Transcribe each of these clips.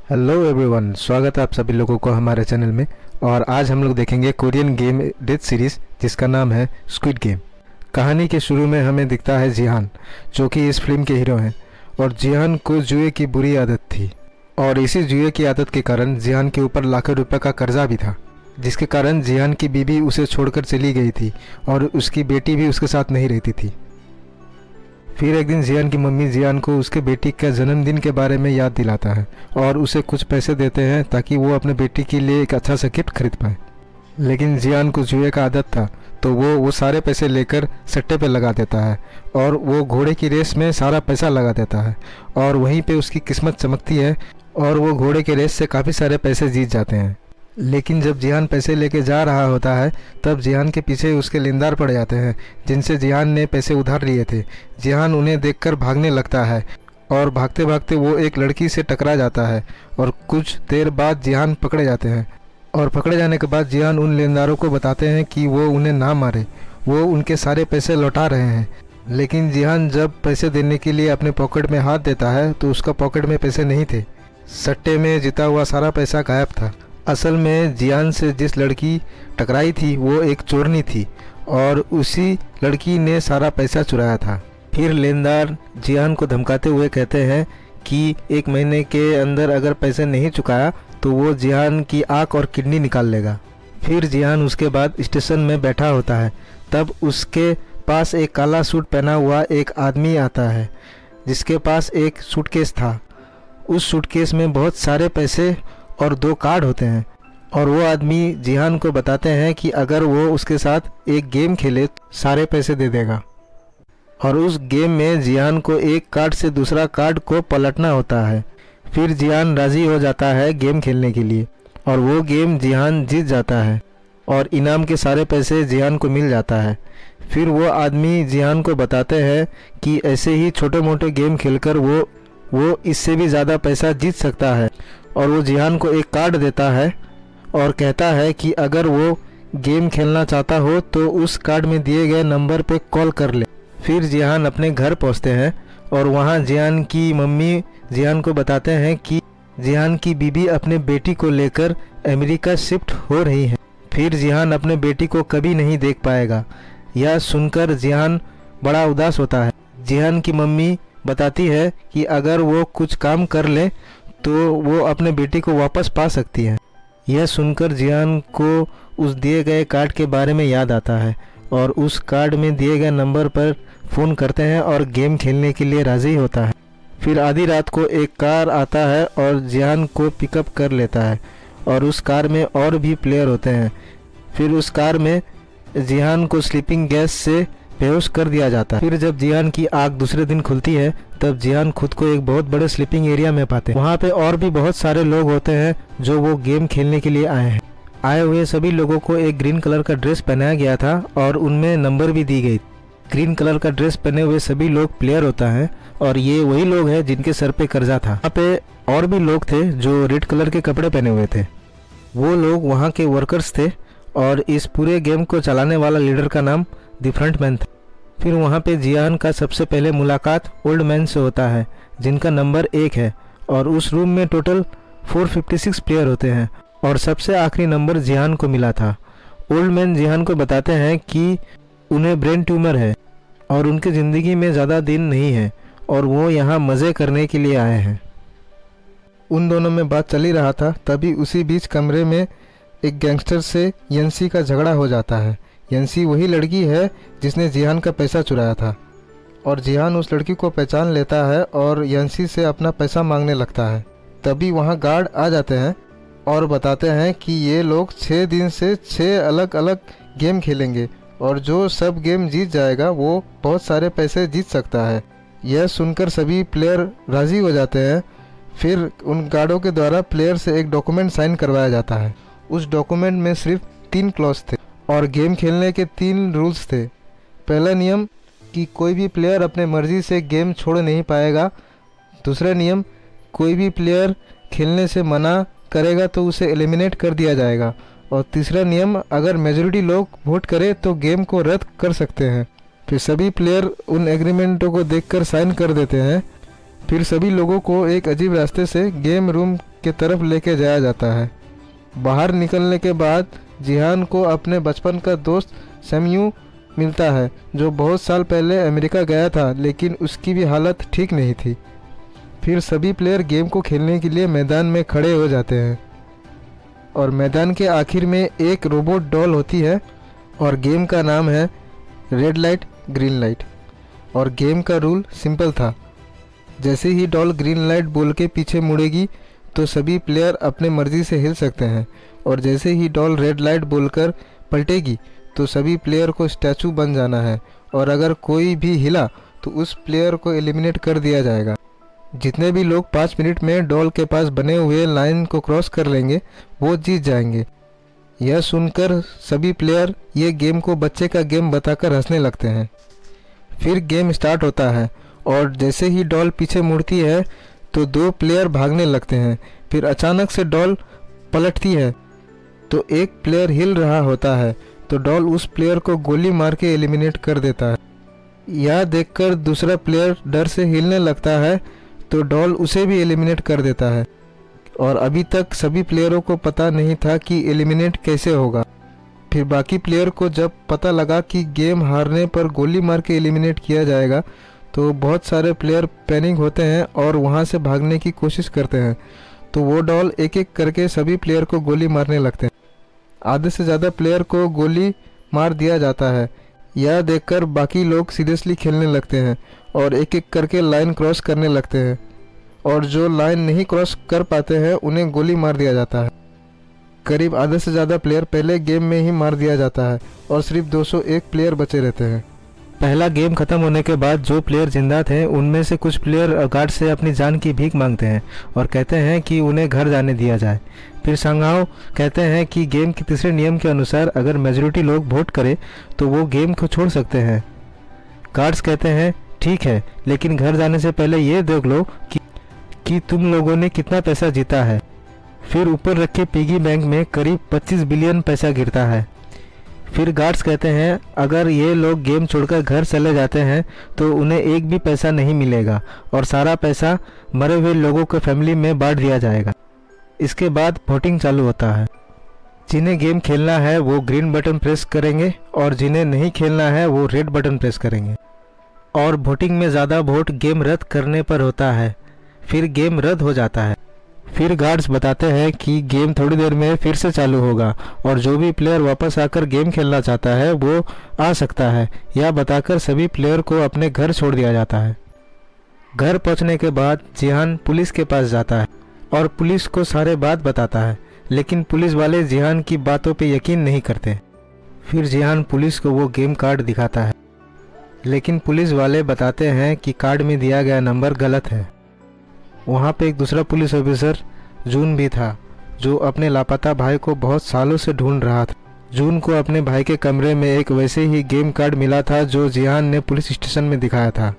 Hello everyone, स्वागत है आप सभी लोगों को हमारे चैनल में। और आज हम लोग देखेंगे कोरियन गेम डेथ सीरीज़ जिसका नाम है स्क्विड गेम। कहानी के शुरू में हमें दिखता है जिहान, जो कि इस फिल्म के हीरो हैं। और जिहान को जुए की बुरी आदत थी और इसी जुए की आदत के कारण जिहान के ऊपर लाखों रुपए का कर्जा भी था, जिसके कारण जिहान की बीवी उसे छोड़कर चली गई थी और उसकी बेटी भी उसके साथ नहीं रहती थी। फिर एक दिन जियान की मम्मी जियान को उसके बेटी का जन्मदिन के बारे में याद दिलाता है और उसे कुछ पैसे देते हैं ताकि वो अपने बेटी के लिए एक अच्छा सा गिफ्ट खरीद पाए। लेकिन जियान को जुए का आदत था तो वो सारे पैसे लेकर सट्टे पे लगा देता है और वो घोड़े की रेस में सारा पैसा लगा देता है और वहीं पे उसकी किस्मत चमकती है और वो घोड़े के रेस से काफ़ी सारे पैसे जीत जाते हैं। लेकिन जब जिहान पैसे लेके जा रहा होता है तब जिहान के पीछे उसके लेनदार पड़ जाते हैं जिनसे जिहान ने पैसे उधार लिए थे। जिहान उन्हें देखकर भागने लगता है और भागते भागते वो एक लड़की से टकरा जाता है और कुछ देर बाद जिहान पकड़े जाते हैं। और पकड़े जाने के बाद जिहान उन लेनदारों को बताते हैं कि वो उन्हें ना मारे, वो उनके सारे पैसे लौटा रहे हैं। लेकिन जिहान जब पैसे देने के लिए अपने पॉकेट में हाथ देता है तो उसका पॉकेट में पैसे नहीं थे। सट्टे में जीता हुआ सारा पैसा गायब था। असल में जियान से जिस लड़की टकराई थी वो एक चोरनी थी और उसी लड़की ने सारा पैसा चुराया था। फिर लेनदार जियान को धमकाते हुए कहते हैं कि 1 महीने के अंदर अगर पैसे नहीं चुकाया तो वो जियान की आँख और किडनी निकाल लेगा। फिर जियान उसके बाद स्टेशन में बैठा होता है, तब उसके पास एक काला सूट पहना हुआ एक आदमी आता है जिसके पास एक सूटकेस था। उस सूटकेस में बहुत सारे पैसे और 2 कार्ड होते हैं और वो आदमी जिहान को बताते हैं कि अगर वो उसके साथ एक गेम खेले तो सारे पैसे दे देगा। और उस गेम में जिहान को एक कार्ड से दूसरा कार्ड को पलटना होता है। फिर जिहान राज़ी हो जाता है गेम खेलने के लिए और वो गेम जिहान जीत जाता है और इनाम के सारे पैसे जिहान को मिल जाता है। फिर वो आदमी जिहान को बताते हैं कि ऐसे ही छोटे मोटे गेम खेलकर वो इससे भी ज़्यादा पैसा जीत सकता है। और वो जिहान को एक कार्ड देता है और कहता है कि अगर वो गेम खेलना चाहता हो तो उस कार्ड में दिए गए नंबर पे कॉल कर ले। फिर जिहान अपने घर पहुंचते हैं और वहां जिहान की मम्मी जिहान को बताते हैं कि जिहान की बीबी अपने बेटी को लेकर अमेरिका शिफ्ट हो रही है। फिर जिहान अपने बेटी को कभी नहीं देख पाएगा। यह सुनकर जिहान बड़ा उदास होता है। जिहान की मम्मी बताती है कि अगर वो कुछ काम कर ले तो वो अपने बेटी को वापस पा सकती है। यह सुनकर जिहान को उस दिए गए कार्ड के बारे में याद आता है और उस कार्ड में दिए गए नंबर पर फ़ोन करते हैं और गेम खेलने के लिए राज़ी होता है। फिर आधी रात को एक कार आता है और जिहान को पिकअप कर लेता है और उस कार में और भी प्लेयर होते हैं। फिर उस कार में जिहान को स्लीपिंग गैस से बेहोश कर दिया जाता है। फिर जब जिहान की आँख दूसरे दिन खुलती है तब जिहान खुद को एक बहुत बड़े स्लीपिंग एरिया में पाते हैं। वहाँ पे और भी बहुत सारे लोग होते हैं जो वो गेम खेलने के लिए आए हैं। आए हुए सभी लोगों को एक ग्रीन कलर का ड्रेस पहनाया गया था और उनमें नंबर भी दी गई। ग्रीन कलर का ड्रेस पहने हुए सभी लोग प्लेयर होता है और ये वही लोग हैं जिनके सर पे कर्जा था। वहाँ पे और भी लोग थे जो रेड कलर के कपड़े पहने हुए थे। वो लोग वहाँ के वर्कर्स थे और इस पूरे गेम को चलाने वाला लीडर का नाम द फ्रंटमैन था। फिर वहाँ पे जिहान का सबसे पहले मुलाकात ओल्ड मैन से होता है जिनका नंबर 1 है और उस रूम में टोटल 456 प्लेयर होते हैं और सबसे आखिरी नंबर जिहान को मिला था। ओल्ड मैन जिहान को बताते हैं कि उन्हें ब्रेन ट्यूमर है और उनकी ज़िंदगी में ज़्यादा दिन नहीं है और वो यहाँ मज़े करने के लिए आए हैं। उन दोनों में बात चल ही रहा था, तभी उसी बीच कमरे में एक गैंगस्टर से यंसी का झगड़ा हो जाता है। यंसी वही लड़की है जिसने जिहान का पैसा चुराया था और जिहान उस लड़की को पहचान लेता है और यंसी से अपना पैसा मांगने लगता है। तभी वहाँ गार्ड आ जाते हैं और बताते हैं कि ये लोग 6 दिन से 6 अलग अलग गेम खेलेंगे और जो सब गेम जीत जाएगा वो बहुत सारे पैसे जीत सकता है। यह सुनकर सभी प्लेयर राज़ी हो जाते हैं। फिर उन गार्डों के द्वारा प्लेयर से एक डॉक्यूमेंट साइन करवाया जाता है। उस डॉक्यूमेंट में सिर्फ 3 क्लॉज थे और गेम खेलने के 3 रूल्स थे। पहला नियम कि कोई भी प्लेयर अपने मर्ज़ी से गेम छोड़ नहीं पाएगा। दूसरा नियम, कोई भी प्लेयर खेलने से मना करेगा तो उसे एलिमिनेट कर दिया जाएगा। और तीसरा नियम, अगर मेजॉरिटी लोग वोट करें तो गेम को रद्द कर सकते हैं। फिर सभी प्लेयर उन एग्रीमेंटों को देखकर साइन कर देते हैं। फिर सभी लोगों को एक अजीब रास्ते से गेम रूम के तरफ लेके जाया जाता है। बाहर निकलने के बाद जिहान को अपने बचपन का दोस्त सैम्यू मिलता है, जो बहुत साल पहले अमेरिका गया था, लेकिन उसकी भी हालत ठीक नहीं थी। फिर सभी प्लेयर गेम को खेलने के लिए मैदान में खड़े हो जाते हैं और मैदान के आखिर में एक रोबोट डॉल होती है और गेम का नाम है रेड लाइट ग्रीन लाइट। और गेम का रूल सिंपल था, जैसे ही डॉल ग्रीन लाइट बोल के पीछे मुड़ेगी तो सभी प्लेयर अपने मर्जी से हिल सकते हैं, और जैसे ही डॉल रेड लाइट बोलकर पलटेगी तो सभी प्लेयर को स्टैचू बन जाना है, और अगर कोई भी हिला तो उस प्लेयर को एलिमिनेट कर दिया जाएगा। जितने भी लोग 5 मिनट में डॉल के पास बने हुए लाइन को क्रॉस कर लेंगे वो जीत जाएंगे। यह सुनकर सभी प्लेयर ये गेम को बच्चे का गेम बताकर हंसने लगते हैं। फिर गेम स्टार्ट होता है और जैसे ही डॉल पीछे मुड़ती है तो 2 प्लेयर भागने लगते हैं। फिर अचानक से डॉल पलटती है तो एक प्लेयर हिल रहा होता है तो डॉल उस प्लेयर को गोली मार के एलिमिनेट कर देता है। यह देखकर दूसरा प्लेयर डर से हिलने लगता है तो डॉल उसे भी एलिमिनेट कर देता है, और अभी तक सभी प्लेयरों को पता नहीं था कि एलिमिनेट कैसे होगा। फिर बाकी प्लेयर को जब पता लगा कि गेम हारने पर गोली मार के एलिमिनेट किया जाएगा तो बहुत सारे प्लेयर पैनिक होते हैं और वहां से भागने की कोशिश करते हैं। तो वो डॉल एक एक करके सभी प्लेयर को गोली मारने लगते हैं। आधे से ज़्यादा प्लेयर को गोली मार दिया जाता है। यह देखकर बाकी लोग सीरियसली खेलने लगते हैं और एक एक करके लाइन क्रॉस करने लगते हैं, और जो लाइन नहीं क्रॉस कर पाते हैं उन्हें गोली मार दिया जाता है। करीब आधे से ज़्यादा प्लेयर पहले गेम में ही मार दिया जाता है और सिर्फ 201 प्लेयर बचे रहते हैं। पहला गेम खत्म होने के बाद जो प्लेयर जिंदा थे उनमें से कुछ प्लेयर गार्ड से अपनी जान की भीख मांगते हैं और कहते हैं कि उन्हें घर जाने दिया जाए। फिर सांगाओ कहते हैं कि गेम के तीसरे नियम के अनुसार अगर मेजॉरिटी लोग वोट करें तो वो गेम को छोड़ सकते हैं। गार्ड्स कहते हैं ठीक है, लेकिन घर जाने से पहले ये देख लो कि तुम लोगों ने कितना पैसा जीता है। फिर ऊपर रखे पिगी बैंक में करीब 25 बिलियन पैसा गिरता है। फिर गार्ड्स कहते हैं अगर ये लोग गेम छोड़कर घर चले जाते हैं तो उन्हें एक भी पैसा नहीं मिलेगा और सारा पैसा मरे हुए लोगों के फैमिली में बांट दिया जाएगा। इसके बाद वोटिंग चालू होता है। जिन्हें गेम खेलना है वो ग्रीन बटन प्रेस करेंगे और जिन्हें नहीं खेलना है वो रेड बटन प्रेस करेंगे, और वोटिंग में ज़्यादा वोट गेम रद्द करने पर होता है। फिर गेम रद्द हो जाता है। फिर गार्ड्स बताते हैं कि गेम थोड़ी देर में फिर से चालू होगा और जो भी प्लेयर वापस आकर गेम खेलना चाहता है वो आ सकता है। यह बताकर सभी प्लेयर को अपने घर छोड़ दिया जाता है। घर पहुंचने के बाद जिहान पुलिस के पास जाता है और पुलिस को सारे बात बताता है, लेकिन पुलिस वाले जिहान की बातों पे यकीन नहीं करते। फिर जिहान पुलिस को वो गेम कार्ड दिखाता है, लेकिन पुलिस वाले बताते हैं कि कार्ड में दिया गया नंबर गलत है। वहाँ पे एक दूसरा पुलिस ऑफिसर जून भी था जो अपने लापता भाई को बहुत सालों से ढूंढ रहा था। जून को अपने भाई के कमरे में एक वैसे ही गेम कार्ड मिला था जो जिहान ने पुलिस स्टेशन में दिखाया था,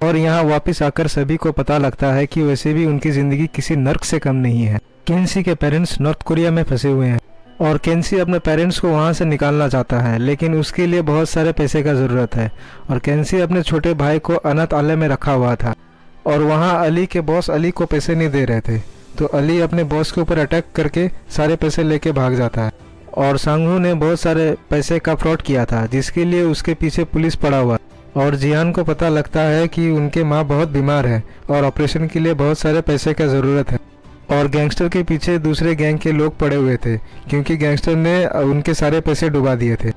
और यहाँ वापस आकर सभी को पता लगता है कि वैसे भी उनकी ज़िंदगी किसी नर्क से कम नहीं है। केंसी के पेरेंट्स नॉर्थ कोरिया में फंसे हुए हैं और केंसी अपने पेरेंट्स को वहाँ से निकालना चाहता है, लेकिन उसके लिए बहुत सारे पैसे का ज़रूरत है। और केंसी अपने छोटे भाई को अनाथालय में रखा हुआ था और वहाँ अली के बॉस अली को पैसे नहीं दे रहे थे, तो अली अपने बॉस के ऊपर अटैक करके सारे पैसे लेके भाग जाता है। और सांगहू ने बहुत सारे पैसे का फ्रॉड किया था जिसके लिए उसके पीछे पुलिस पड़ा हुआ। और जिहान को पता लगता है कि उनके माँ बहुत बीमार है और ऑपरेशन के लिए बहुत सारे पैसे का ज़रूरत है, और गैंगस्टर के पीछे दूसरे गैंग के लोग पड़े हुए थे क्योंकि गैंगस्टर ने उनके सारे पैसे डुबा दिए थे।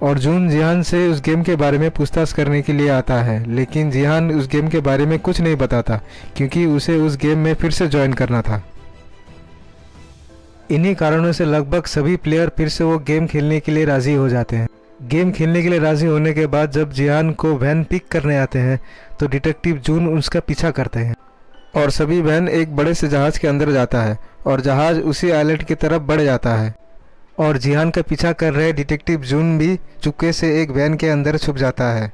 और जून जिहान से उस गेम के बारे में पूछताछ करने के लिए आता है, लेकिन जिहान उस गेम के बारे में कुछ नहीं बताता क्योंकि उसे उस गेम में फिर से ज्वाइन करना था। इन्हीं कारणों से लगभग सभी प्लेयर फिर से वो गेम खेलने के लिए राज़ी हो जाते हैं। गेम खेलने के लिए राज़ी होने के बाद जब जिहान को वैन पिक करने आते हैं तो डिटेक्टिव जून उसका पीछा करते हैं और सभी वैन एक बड़े से जहाज़ के अंदर जाता है और जहाज़ उसी आइलैंड की तरफ बढ़ जाता है। और जिहान का पीछा कर रहे डिटेक्टिव जून भी चुपके से एक वैन के अंदर छुप जाता है,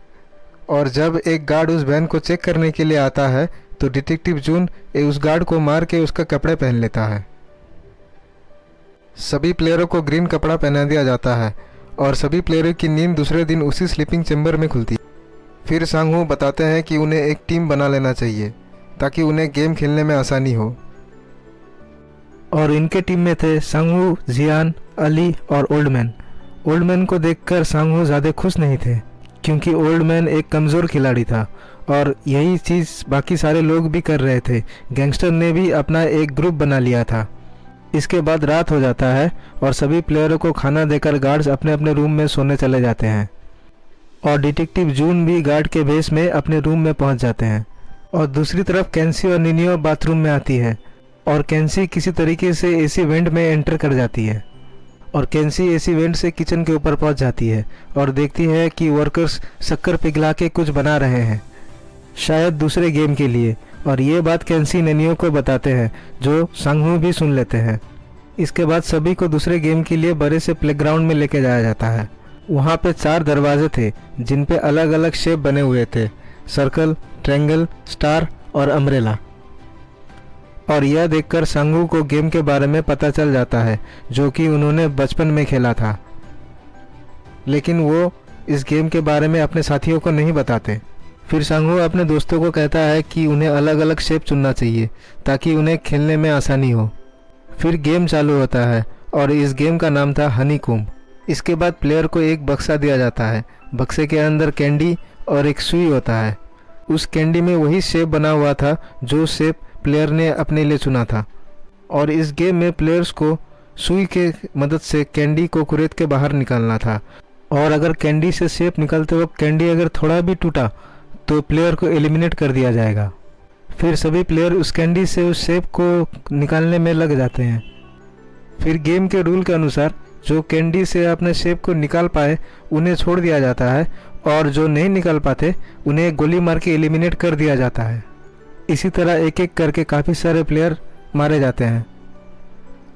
और जब एक गार्ड उस वैन को चेक करने के लिए आता है तो डिटेक्टिव जून उस गार्ड को मार के उसका कपड़े पहन लेता है। सभी प्लेयरों को ग्रीन कपड़ा पहना दिया जाता है और सभी प्लेयरों की नींद दूसरे दिन उसी स्लीपिंग चैम्बर में खुलती है। फिर सांगहू बताते हैं कि उन्हें एक टीम बना लेना चाहिए ताकि उन्हें गेम खेलने में आसानी हो। और इनके टीम में थे सांगवू, जियान, अली और ओल्डमैन। ओल्डमैन को देखकर सांगवू ज़्यादा खुश नहीं थे क्योंकि ओल्डमैन एक कमज़ोर खिलाड़ी था और यही चीज़ बाकी सारे लोग भी कर रहे थे। गैंगस्टर ने भी अपना एक ग्रुप बना लिया था। इसके बाद रात हो जाता है और सभी प्लेयरों को खाना देकर गार्ड्स अपने अपने रूम में सोने चले जाते हैं और डिटेक्टिव जून भी गार्ड के भेष में अपने रूम में पहुंच जाते हैं। और दूसरी तरफ कैंसी और निनियो बाथरूम में आती है और कैंसी किसी तरीके से एसी वेंट में एंटर कर जाती है और कैंसी एसी वेंट से किचन के ऊपर पहुंच जाती है और देखती है कि वर्कर्स शक्कर पिघला के कुछ बना रहे हैं, शायद दूसरे गेम के लिए। और ये बात कैंसी निनियो को बताते हैं जो सांगहू भी सुन लेते हैं। इसके बाद सभी को दूसरे गेम के लिए बड़े से प्लेग्राउंड में लेके जाया जाता है। वहाँ पे 4 दरवाजे थे जिन पे अलग अलग शेप बने हुए थे, सर्कल, ट्रायंगल, स्टार और अम्ब्रेला। और यह देखकर सांगू को गेम के बारे में पता चल जाता है जो कि उन्होंने बचपन में खेला था, लेकिन वो इस गेम के बारे में अपने साथियों को नहीं बताते। फिर सांगू अपने दोस्तों को कहता है कि उन्हें अलग अलग शेप चुनना चाहिए ताकि उन्हें खेलने में आसानी हो। फिर गेम चालू होता है और इस गेम का नाम था हनीकॉम्ब। इसके बाद प्लेयर को एक बक्सा दिया जाता है। बक्से के अंदर कैंडी और एक सुई होता है। उस कैंडी में वही शेप बना हुआ था जो शेप प्लेयर ने अपने लिए चुना था। और इस गेम में प्लेयर्स को सुई के मदद से कैंडी को कुरेद के बाहर निकालना था और अगर कैंडी से शेप निकलते वक्त कैंडी अगर थोड़ा भी टूटा तो प्लेयर को एलिमिनेट कर दिया जाएगा। फिर सभी प्लेयर उस कैंडी से उस शेप को निकालने में लग जाते हैं। फिर गेम के रूल के अनुसार जो कैंडी से अपने शेप को निकाल पाए उन्हें छोड़ दिया जाता है और जो नहीं निकाल पाते उन्हें गोली मार के एलिमिनेट कर दिया जाता है। इसी तरह एक एक करके काफ़ी सारे प्लेयर मारे जाते हैं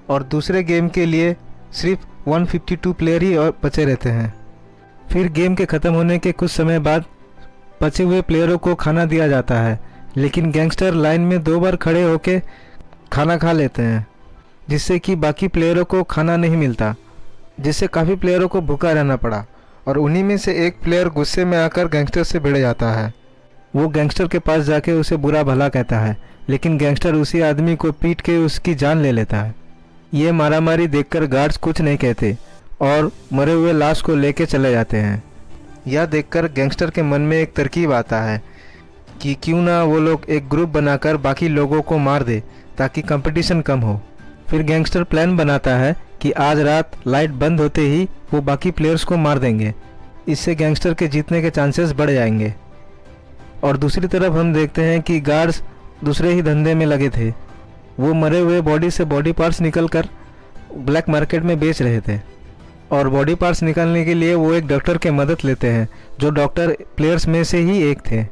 और दूसरे गेम के लिए सिर्फ 152 प्लेयर ही और बचे रहते हैं। फिर गेम के ख़त्म होने के कुछ समय बाद बचे हुए प्लेयरों को खाना दिया जाता है, लेकिन गैंगस्टर लाइन में 2 बार खड़े होकर खाना खा लेते हैं जिससे कि बाकी प्लेयरों को खाना नहीं मिलता, जिससे काफ़ी प्लेयरों को भूखा रहना पड़ा। और उन्हीं में से एक प्लेयर गुस्से में आकर गैंगस्टर से भिड़ जाता है। वो गैंगस्टर के पास जाके उसे बुरा भला कहता है, लेकिन गैंगस्टर उसी आदमी को पीट के उसकी जान ले लेता है। ये मारामारी देखकर गार्ड्स कुछ नहीं कहते और मरे हुए लाश को लेके चले जाते हैं। यह देखकर गैंगस्टर के मन में एक तरकीब आता है कि क्यों ना वो लोग एक ग्रुप बनाकर बाकी लोगों को मार दे ताकि कंपटीशन कम हो। फिर गैंगस्टर प्लान बनाता है कि आज रात लाइट बंद होते ही वो बाकी प्लेयर्स को मार देंगे। इससे गैंगस्टर के जीतने के चांसेस बढ़ जाएंगे। और दूसरी तरफ हम देखते हैं कि गार्ड्स दूसरे ही धंधे में लगे थे। वो मरे हुए बॉडी से बॉडी पार्ट्स निकलकर ब्लैक मार्केट में बेच रहे थे और बॉडी पार्ट्स निकालने के लिए वो एक डॉक्टर की मदद लेते हैं जो डॉक्टर प्लेयर्स में से ही एक थे।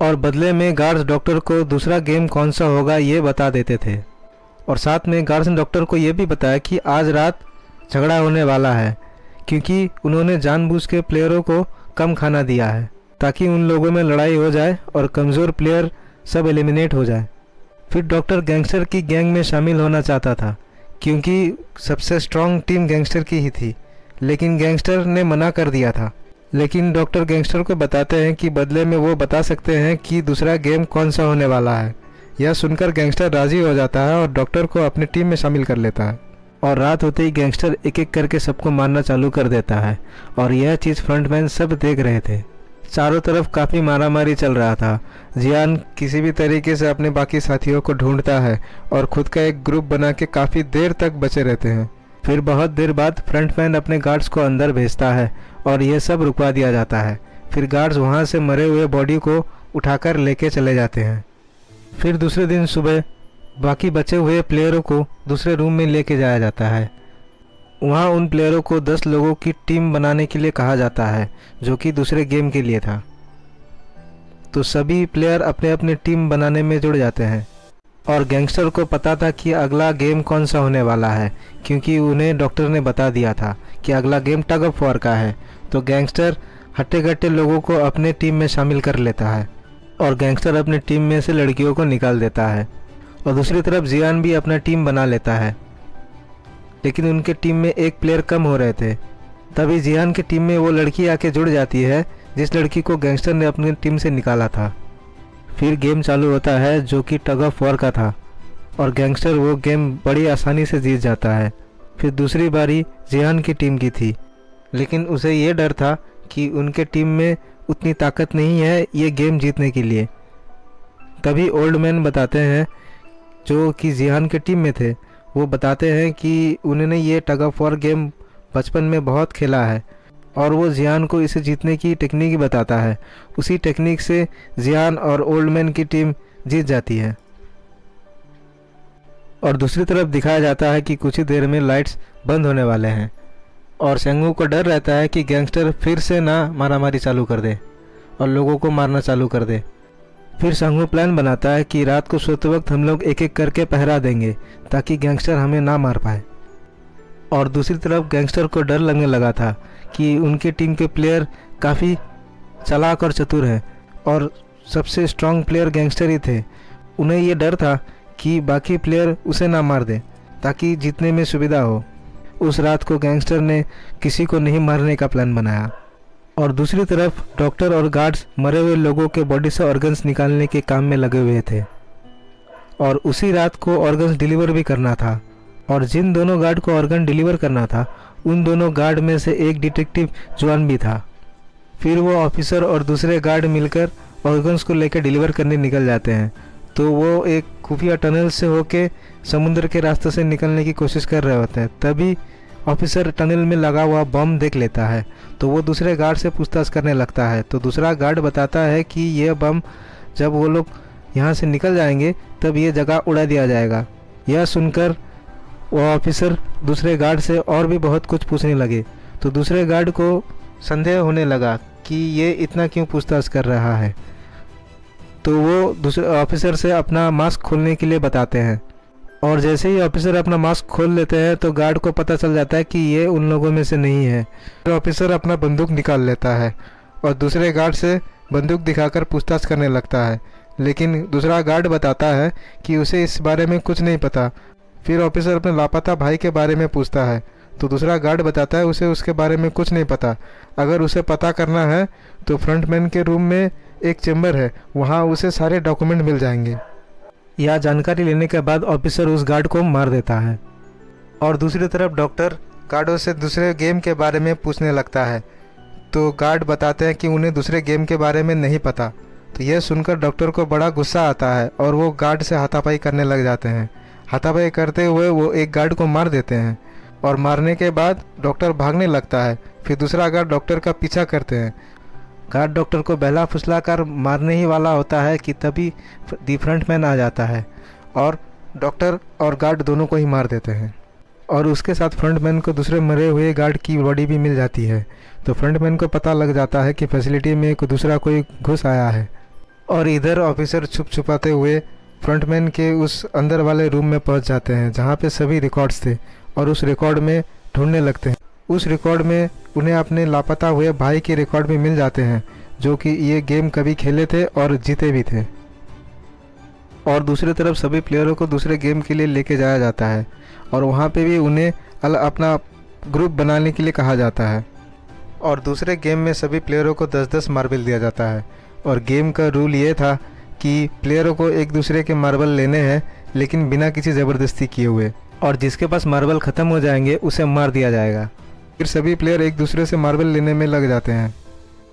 और बदले में गार्ड्स डॉक्टर को दूसरा गेम कौन सा होगा ये बता देते थे और साथ में गार्ड्स ने डॉक्टर को ये भी बताया कि आज रात झगड़ा होने वाला है क्योंकि उन्होंने जानबूझ के प्लेयरों को कम खाना दिया है ताकि उन लोगों में लड़ाई हो जाए और कमज़ोर प्लेयर सब एलिमिनेट हो जाए। फिर डॉक्टर गैंगस्टर की गैंग में शामिल होना चाहता था क्योंकि सबसे स्ट्रॉन्ग टीम गैंगस्टर की ही थी, लेकिन गैंगस्टर ने मना कर दिया था। लेकिन डॉक्टर गैंगस्टर को बताते हैं कि बदले में वो बता सकते हैं कि दूसरा गेम कौन सा होने वाला है। यह सुनकर गैंगस्टर राज़ी हो जाता है और डॉक्टर को अपनी टीम में शामिल कर लेता है। और रात होते ही गैंगस्टर एक एक करके सबको मारना चालू कर देता है और यह चीज़ फ्रंटमैन सब देख रहे थे। चारों तरफ काफ़ी मारामारी चल रहा था। जियान किसी भी तरीके से अपने बाकी साथियों को ढूंढता है और खुद का एक ग्रुप बना के काफ़ी देर तक बचे रहते हैं। फिर बहुत देर बाद फ्रंटमैन अपने गार्ड्स को अंदर भेजता है और यह सब रुकवा दिया जाता है। फिर गार्ड्स वहां से मरे हुए बॉडी को उठाकर लेके चले जाते हैं। फिर दूसरे दिन सुबह बाकी बचे हुए प्लेयरों को दूसरे रूम में लेके जाया जाता है। वहाँ उन प्लेयरों को 10 लोगों की टीम बनाने के लिए कहा जाता है जो कि दूसरे गेम के लिए था। तो सभी प्लेयर अपने अपने टीम बनाने में जुड़ जाते हैं और गैंगस्टर को पता था कि अगला गेम कौन सा होने वाला है क्योंकि उन्हें डॉक्टर ने बता दिया था कि अगला गेम टग ऑफ वॉर का है। तो गैंगस्टर हट्टे-कट्टे लोगों को अपने टीम में शामिल कर लेता है और गैंगस्टर अपनी टीम में से लड़कियों को निकाल देता है। और दूसरी तरफ जियान भी अपना टीम बना लेता है, लेकिन उनके टीम में एक प्लेयर कम हो रहे थे। तभी जियान की टीम में वो लड़की आके जुड़ जाती है जिस लड़की को गैंगस्टर ने अपनी टीम से निकाला था। फिर गेम चालू होता है जो कि टग ऑफ वॉर का था और गैंगस्टर वो गेम बड़ी आसानी से जीत जाता है। फिर दूसरी बारी जिहान की टीम की थी, लेकिन उसे ये डर था कि उनके टीम में उतनी ताकत नहीं है ये गेम जीतने के लिए। तभी ओल्ड मैन बताते हैं, जो कि जिहान के टीम में थे, वो बताते हैं कि उन्होंने ये टग ऑफ वॉर गेम बचपन में बहुत खेला है और वो जिहान को इसे जीतने की टेक्निक बताता है। उसी टेक्निक से जिहान और ओल्ड मैन की टीम जीत जाती है। और दूसरी तरफ दिखाया जाता है कि कुछ ही देर में लाइट्स बंद होने वाले हैं और सेंगू को डर रहता है कि गैंगस्टर फिर से ना मारामारी चालू कर दे और लोगों को मारना चालू कर दे। फिर सेंगू प्लान बनाता है कि रात को सोते वक्त हम लोग एक एक करके पहरा देंगे ताकि गैंगस्टर हमें ना मार पाए। और दूसरी तरफ गैंगस्टर को डर लगने लगा था कि उनकी टीम के प्लेयर काफ़ी चालाक और चतुर हैं और सबसे स्ट्रांग प्लेयर गैंगस्टर ही थे। उन्हें ये डर था कि बाकी प्लेयर उसे ना मार दें ताकि जीतने में सुविधा हो। उस रात को गैंगस्टर ने किसी को नहीं मारने का प्लान बनाया। और दूसरी तरफ डॉक्टर और गार्ड्स मरे हुए लोगों के बॉडी से ऑर्गन्स निकालने के काम में लगे हुए थे और उसी रात को ऑर्गन्स डिलीवर भी करना था। और जिन दोनों गार्ड को ऑर्गन डिलीवर करना था उन दोनों गार्ड में से एक डिटेक्टिव जॉन भी था। फिर वो ऑफिसर और दूसरे गार्ड मिलकर ऑर्गन्स को लेकर डिलीवर करने निकल जाते हैं। तो वो एक खुफिया टनल से होके समुद्र के रास्ते से निकलने की कोशिश कर रहे होते हैं। तभी ऑफिसर टनल में लगा हुआ बम देख लेता है, तो वो दूसरे गार्ड से पूछताछ करने लगता है। तो दूसरा गार्ड बताता है कि यह बम जब वो लोग यहाँ से निकल जाएंगे तब ये जगह उड़ा दिया जाएगा। यह सुनकर वो ऑफिसर दूसरे गार्ड से और भी बहुत कुछ पूछने लगे। तो दूसरे गार्ड को संदेह होने लगा कि ये इतना क्यों पूछताछ कर रहा है। तो वो दूसरे ऑफिसर से अपना मास्क खोलने के लिए बताते हैं और जैसे ही ऑफिसर अपना मास्क खोल लेते हैं तो गार्ड को पता चल जाता है कि ये उन लोगों में से नहीं है। फिर ऑफिसर अपना बंदूक निकाल लेता है और दूसरे गार्ड से बंदूक दिखाकर पूछताछ करने लगता है, लेकिन दूसरा गार्ड बताता है कि उसे इस बारे में कुछ नहीं पता। फिर ऑफिसर अपने लापता भाई के बारे में पूछता है, तो दूसरा गार्ड बताता है उसे उसके बारे में कुछ नहीं पता। अगर उसे पता करना है तो फ्रंटमैन के रूम में एक चेंबर है, वहाँ उसे सारे डॉक्यूमेंट मिल जाएंगे। यह जानकारी लेने के बाद ऑफिसर उस गार्ड को मार देता है। और दूसरी तरफ डॉक्टर गार्डों से दूसरे गेम के बारे में पूछने लगता है, तो गार्ड बताते हैं कि उन्हें दूसरे गेम के बारे में नहीं पता। तो यह सुनकर डॉक्टर को बड़ा गुस्सा आता है और वो गार्ड से हाथापाई करने लग जाते हैं। हाथापाई करते हुए वो एक गार्ड को मार देते हैं और मारने के बाद डॉक्टर भागने लगता है। फिर दूसरा गार्ड डॉक्टर का पीछा करते हैं। गार्ड डॉक्टर को बहला फुसला कर मारने ही वाला होता है कि तभी दी फ्रंटमैन आ जाता है और डॉक्टर और गार्ड दोनों को ही मार देते हैं। और उसके साथ फ्रंटमैन को दूसरे मरे हुए गार्ड की बॉडी भी मिल जाती है। तो फ्रंटमैन को पता लग जाता है कि फैसिलिटी में दूसरा कोई घुस आया है और इधर ऑफिसर छुप छुपाते हुए फ्रंटमैन के उस अंदर वाले रूम में पहुंच जाते हैं जहां पे सभी रिकॉर्ड्स थे और उस रिकॉर्ड में ढूंढने लगते हैं। उस रिकॉर्ड में उन्हें अपने लापता हुए भाई के रिकॉर्ड भी मिल जाते हैं, जो कि ये गेम कभी खेले थे और जीते भी थे। और दूसरी तरफ सभी प्लेयरों को दूसरे गेम के लिए लेके जाया जाता है और वहाँ पे भी उन्हें अपना ग्रुप बनाने के लिए कहा जाता है। और दूसरे गेम में सभी प्लेयरों को 10-10 मार्बल दिया जाता है और गेम का रूल ये था कि प्लेयरों को एक दूसरे के मार्बल लेने हैं, लेकिन बिना किसी ज़बरदस्ती किए हुए, और जिसके पास मार्बल ख़त्म हो जाएंगे उसे मार दिया जाएगा। फिर सभी प्लेयर एक दूसरे से मार्बल लेने में लग जाते हैं।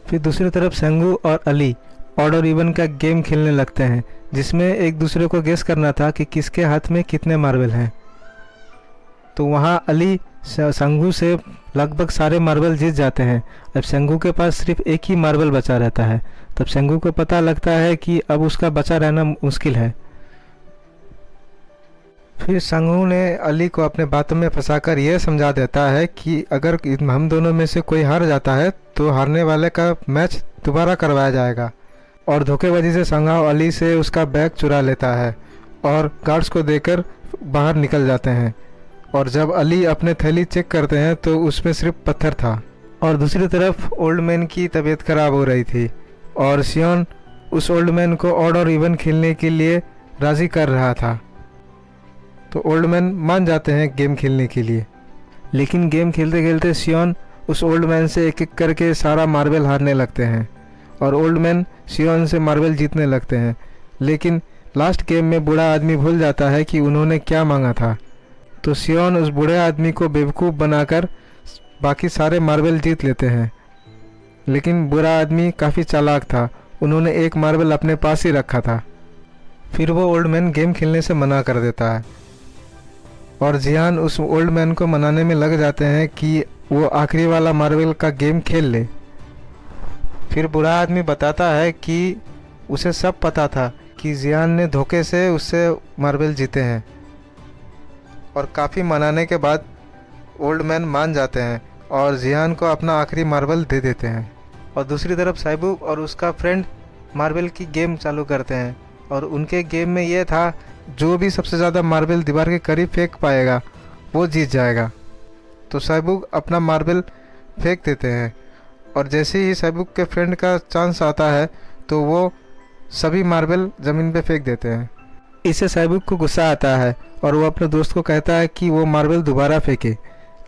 फिर दूसरी तरफ सेंगू और अली ऑड और इवन का गेम खेलने लगते हैं, जिसमें एक दूसरे को गेस करना था कि किसके हाथ में कितने मार्बल हैं। तो वहाँ अली सेंगू से लगभग सारे मार्बल जीत जाते हैं। अब सेंगू के पास सिर्फ एक ही मार्बल बचा रहता है। तब सेंगू को पता लगता है कि अब उसका बचा रहना मुश्किल है। फिर सेंगू ने अली को अपने बातों में फंसाकर यह समझा देता है कि अगर हम दोनों में से कोई हार जाता है तो हारने वाले का मैच दोबारा करवाया जाएगा। और धोखेबाजी से सेंगू अली से उसका बैग चुरा लेता है और गार्ड्स को देकर बाहर निकल जाते हैं। और जब अली अपने थैली चेक करते हैं तो उसमें सिर्फ पत्थर था। और दूसरी तरफ ओल्ड मैन की तबीयत खराब हो रही थी और सियोन उस ओल्ड मैन को ऑड और इवन खेलने के लिए राज़ी कर रहा था। तो ओल्ड मैन मान जाते हैं गेम खेलने के लिए, लेकिन गेम खेलते खेलते सियोन उस ओल्ड मैन से एक एक करके सारा मार्बल हारने लगते हैं और ओल्ड मैन सियोन से मार्बल जीतने लगते हैं। लेकिन लास्ट गेम में बूढ़ा आदमी भूल जाता है कि उन्होंने क्या मांगा था। तो सियोन उस बूढ़े आदमी को बेवकूफ़ बनाकर बाकी सारे मार्बल जीत लेते हैं। लेकिन बूढ़ा आदमी काफ़ी चालाक था, उन्होंने एक मार्बल अपने पास ही रखा था। फिर वो ओल्ड मैन गेम खेलने से मना कर देता है और जियान उस ओल्ड मैन को मनाने में लग जाते हैं कि वो आखिरी वाला मार्बल का गेम खेल ले। फिर बूढ़ा आदमी बताता है कि उसे सब पता था कि जियान ने धोखे से उससे मार्बल जीते हैं, और काफ़ी मनाने के बाद ओल्ड मैन मान जाते हैं और जियान को अपना आखिरी मार्बल दे देते हैं। और दूसरी तरफ साइबुक और उसका फ्रेंड मार्बल की गेम चालू करते हैं, और उनके गेम में ये था जो भी सबसे ज़्यादा मार्बल दीवार के करीब फेंक पाएगा वो जीत जाएगा। तो साइबुक अपना मार्बल फेंक देते हैं, और जैसे ही साइबुक के फ्रेंड का चांस आता है तो वो सभी मार्बल ज़मीन पे फेंक देते हैं। इससे साइबुक को गुस्सा आता है और वो अपने दोस्त को कहता है कि वो मार्बल दोबारा फेंके।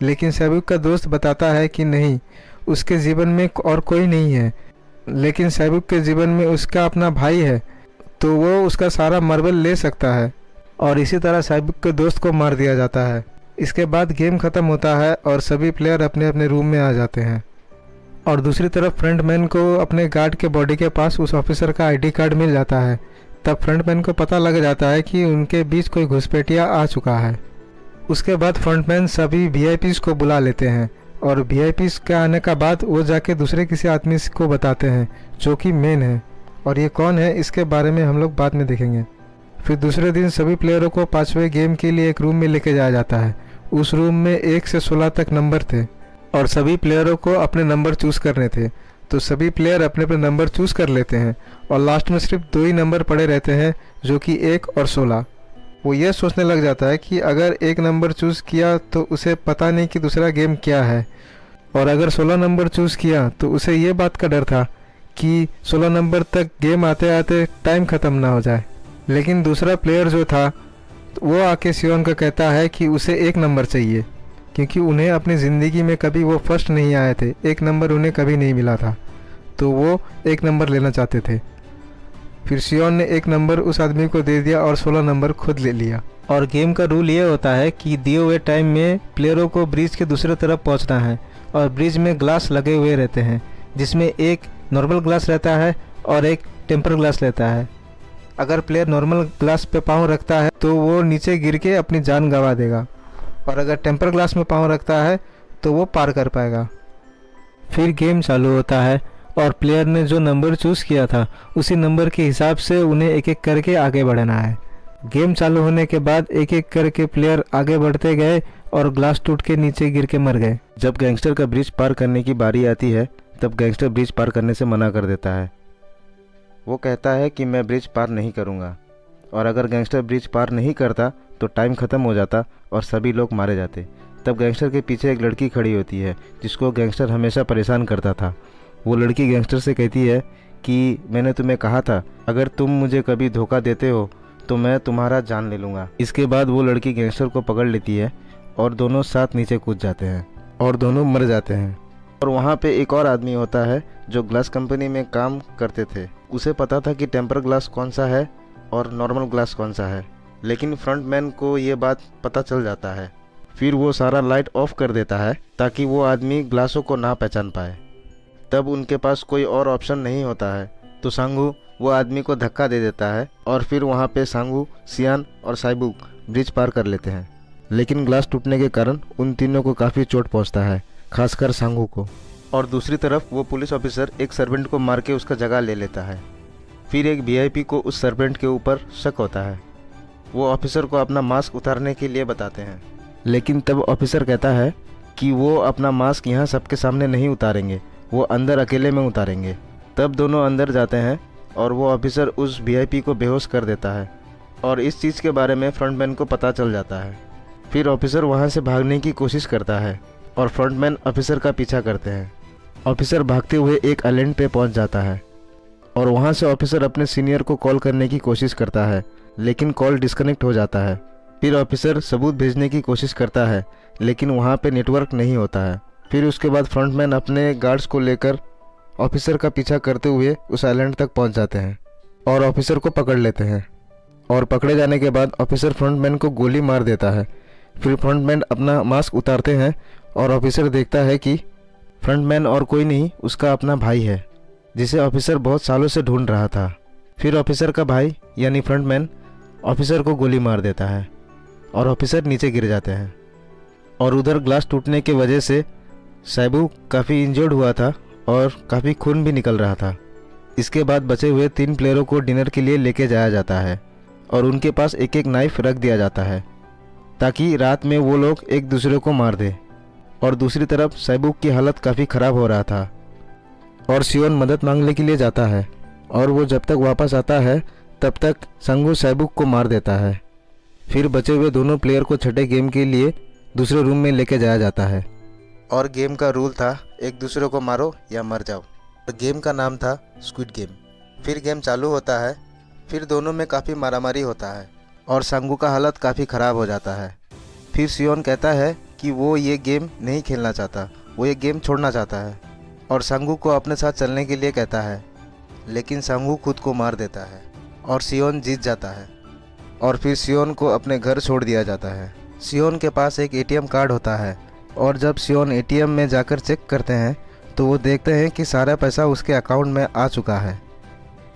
लेकिन साइबुक का दोस्त बताता है कि नहीं, उसके जीवन में और कोई नहीं है, लेकिन साइबुक के जीवन में उसका अपना भाई है, तो वो उसका सारा मार्बल ले सकता है। और इसी तरह साइबुक के दोस्त को मार दिया जाता है। इसके बाद गेम ख़त्म होता है और सभी प्लेयर अपने अपने रूम में आ जाते हैं। और दूसरी तरफ फ्रंटमैन को अपने गार्ड के बॉडी के पास उस ऑफिसर का आईडी कार्ड मिल जाता है। तब फ्रंटमैन को पता लग जाता है कि उनके बीच कोई घुसपैठिया आ चुका है। उसके बाद फ्रंटमैन सभी वीआईपीज़ को बुला लेते हैं, और वीआईपीज़ के आने का बाद वो जाके दूसरे किसी आदमी को बताते हैं जो कि मेन है, और ये कौन है इसके बारे में हम लोग बाद में देखेंगे। फिर दूसरे दिन सभी प्लेयरों को 5वें गेम के लिए एक रूम में लेके जाया जाता है। उस रूम में 1 से 16 तक नंबर थे, और सभी प्लेयरों को अपने नंबर चूज़ करने थे। तो सभी प्लेयर अपने अपने नंबर चूज़ कर लेते हैं, और लास्ट में सिर्फ 2 ही नंबर पड़े रहते हैं, जो कि 1 और 16। वो ये सोचने लग जाता है कि अगर 1 नंबर चूज़ किया तो उसे पता नहीं कि दूसरा गेम क्या है, और अगर 16 नंबर चूज़ किया तो उसे ये बात का डर था कि 16 नंबर तक गेम आते आते टाइम ख़त्म ना हो जाए। लेकिन दूसरा प्लेयर जो था वो आके सियोन को कहता है कि उसे 1 नंबर चाहिए, क्योंकि उन्हें अपनी ज़िंदगी में कभी वो फर्स्ट नहीं आए थे, 1 नंबर उन्हें कभी नहीं मिला था, तो वो 1 नंबर लेना चाहते थे। फिर सियोन ने 1 नंबर उस आदमी को दे दिया और 16 नंबर खुद ले लिया। और गेम का रूल ये होता है कि दिए हुए टाइम में प्लेयरों को ब्रिज के दूसरे तरफ पहुंचना है, और ब्रिज में ग्लास लगे हुए रहते हैं, जिसमें एक नॉर्मल ग्लास रहता है और एक टेम्पर ग्लास रहता है। अगर प्लेयर नॉर्मल ग्लास पे पाँव रखता है तो वो नीचे गिर के अपनी जान गंवा देगा, और अगर टेम्पर ग्लास में पाँव रखता है तो वो पार कर पाएगा। फिर गेम चालू होता है, और प्लेयर ने जो नंबर चूज़ किया था उसी नंबर के हिसाब से उन्हें एक एक करके आगे बढ़ना है। गेम चालू होने के बाद एक एक करके प्लेयर आगे बढ़ते गए और ग्लास टूट के नीचे गिर के मर गए। जब गैंगस्टर का ब्रिज पार करने की बारी आती है तब गैंगस्टर ब्रिज पार करने से मना कर देता है। वो कहता है कि मैं ब्रिज पार नहीं करूँगा, और अगर गैंगस्टर ब्रिज पार नहीं करता तो टाइम ख़त्म हो जाता और सभी लोग मारे जाते। तब गैंगस्टर के पीछे एक लड़की खड़ी होती है जिसको गैंगस्टर हमेशा परेशान करता था। वो लड़की गैंगस्टर से कहती है कि मैंने तुम्हें कहा था अगर तुम मुझे कभी धोखा देते हो तो मैं तुम्हारा जान ले लूँगा। इसके बाद वो लड़की गैंगस्टर को पकड़ लेती है और दोनों साथ नीचे कूद जाते हैं और दोनों मर जाते हैं। और वहाँ पे एक और आदमी होता है जो ग्लास कंपनी में काम करते थे। उसे पता था कि टेम्पर ग्लास कौन सा है और नॉर्मल ग्लास कौन सा है, लेकिन फ्रंटमैन को ये बात पता चल जाता है। फिर वो सारा लाइट ऑफ कर देता है ताकि वो आदमी ग्लासों को ना पहचान पाए। तब उनके पास कोई और ऑप्शन नहीं होता है, तो सांगू वो आदमी को धक्का दे देता है, और फिर वहाँ पे सांगू, सियान और साइबुक ब्रिज पार कर लेते हैं। लेकिन ग्लास टूटने के कारण उन तीनों को काफ़ी चोट पहुँचता है, खासकर सांगू को। और दूसरी तरफ वो पुलिस ऑफिसर एक सर्वेंट को मार के उसका जगह ले लेता है। फिर एक वीआईपी को उस सर्वेंट के ऊपर शक होता है। वो ऑफिसर को अपना मास्क उतारने के लिए बताते हैं, लेकिन तब ऑफिसर कहता है कि वो अपना मास्क यहाँ सबके सामने नहीं उतारेंगे, वो अंदर अकेले में उतारेंगे। तब दोनों अंदर जाते हैं और वो ऑफिसर उस वीआईपी को बेहोश कर देता है, और इस चीज़ के बारे में फ्रंटमैन को पता चल जाता है। फिर ऑफिसर वहाँ से भागने की कोशिश करता है और फ्रंटमैन ऑफिसर का पीछा करते हैं। ऑफिसर भागते हुए एक आइलैंड पे पहुँच जाता है, और वहाँ से ऑफिसर अपने सीनियर को कॉल करने की कोशिश करता है, लेकिन कॉल डिस्कनेक्ट हो जाता है। फिर ऑफिसर सबूत भेजने की कोशिश करता है, लेकिन वहाँ पे नेटवर्क नहीं होता है। फिर उसके बाद फ्रंटमैन अपने गार्ड्स को लेकर ऑफिसर का पीछा करते हुए उस आइलैंड तक पहुँच जाते हैं। और ऑफिसर को पकड़ लेते हैं। और पकड़े जाने के बाद ऑफिसर फ्रंटमैन को गोली मार देता है। फिर फ्रंटमैन अपना मास्क उतारते हैं और ऑफिसर देखता है कि फ्रंटमैन और कोई नहीं, उसका अपना भाई है, जिसे ऑफिसर बहुत सालों से ढूंढ रहा था। फिर ऑफिसर का भाई यानी फ्रंटमैन ऑफिसर को गोली मार देता है और ऑफिसर नीचे गिर जाते हैं। और उधर ग्लास टूटने की वजह से सैबू काफ़ी इंजर्ड हुआ था और काफ़ी खून भी निकल रहा था। इसके बाद बचे हुए 3 प्लेयरों को डिनर के लिए लेके जाया जाता है और उनके पास एक एक नाइफ रख दिया जाता है ताकि रात में वो लोग एक दूसरे को मार दे। और दूसरी तरफ सैबूक की हालत काफ़ी ख़राब हो रहा था और सियोन मदद मांगने के लिए जाता है। और वो जब तक वापस आता है तब तक संगू सैबूक को मार देता है। फिर बचे हुए दोनों प्लेयर को छठे गेम के लिए दूसरे रूम में लेके जाया जाता है। और गेम का रूल था एक दूसरे को मारो या मर जाओ। गेम का नाम था स्क्विड गेम। फिर गेम चालू होता है। फिर दोनों में काफ़ी मारामारी होता है और संगू का हालत काफ़ी ख़राब हो जाता है। फिर सियोन कहता है कि वो ये गेम नहीं खेलना चाहता, वो ये गेम छोड़ना चाहता है और संगू को अपने साथ चलने के लिए कहता है। लेकिन संगू खुद को मार देता है और सियोन जीत जाता है। और फिर सियोन को अपने घर छोड़ दिया जाता है। सियोन के पास एक एटीएम कार्ड होता है और जब सियोन एटीएम में जाकर चेक करते हैं तो वो देखते हैं कि सारा पैसा उसके अकाउंट में आ चुका है।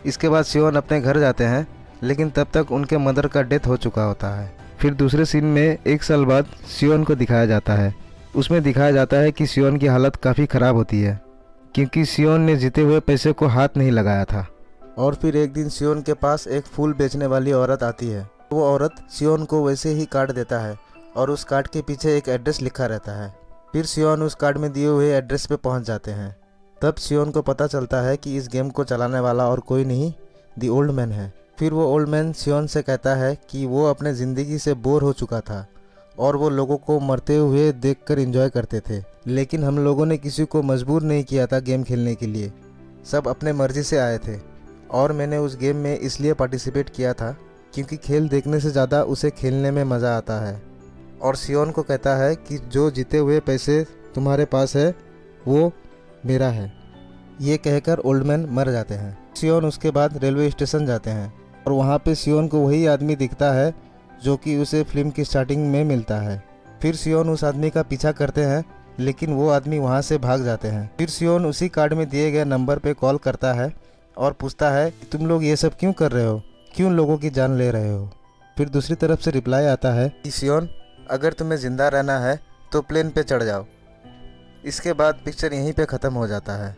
इसके बाद सियोन अपने घर जाते हैं, लेकिन तब तक उनके मदर का डेथ हो चुका होता है। फिर दूसरे सीन में 1 साल बाद सियोन को दिखाया जाता है। उसमें दिखाया जाता है कि सियोन की हालत काफ़ी ख़राब होती है क्योंकि सियोन ने जीते हुए पैसे को हाथ नहीं लगाया था। और फिर एक दिन सियोन के पास एक फूल बेचने वाली औरत आती है। वो औरत सियोन को वैसे ही कार्ड देता है और उस कार्ड के पीछे एक एड्रेस लिखा रहता है। फिर सियोन उस कार्ड में दिए हुए एड्रेस पे पहुंच जाते हैं। तब सियोन को पता चलता है कि इस गेम को चलाने वाला और कोई नहीं, दी ओल्ड मैन है। फिर वो ओल्ड मैन सियोन से कहता है कि वो अपने ज़िंदगी से बोर हो चुका था और वो लोगों को मरते हुए देखकर एंजॉय करते थे, लेकिन हम लोगों ने किसी को मजबूर नहीं किया था गेम खेलने के लिए। सब अपने मर्जी से आए थे और मैंने उस गेम में इसलिए पार्टिसिपेट किया था क्योंकि खेल देखने से ज़्यादा उसे खेलने में मज़ा आता है। और सियोन को कहता है कि जो जीते हुए पैसे तुम्हारे पास है वो मेरा है। ये कहकर ओल्ड मैन मर जाते हैं। सियोन उसके बाद रेलवे स्टेशन जाते हैं और वहाँ पे सियोन को वही आदमी दिखता है जो कि उसे फिल्म की स्टार्टिंग में मिलता है। फिर सियोन उस आदमी का पीछा करते हैं, लेकिन वो आदमी वहाँ से भाग जाते हैं। फिर सियोन उसी कार्ड में दिए गए नंबर पे कॉल करता है और पूछता है कि तुम लोग ये सब क्यों कर रहे हो, क्यों लोगों की जान ले रहे हो। फिर दूसरी तरफ से रिप्लाई आता है कि सियोन, अगर तुम्हें ज़िंदा रहना है तो प्लेन पे चढ़ जाओ। इसके बाद पिक्चर यहीं पे ख़त्म हो जाता है।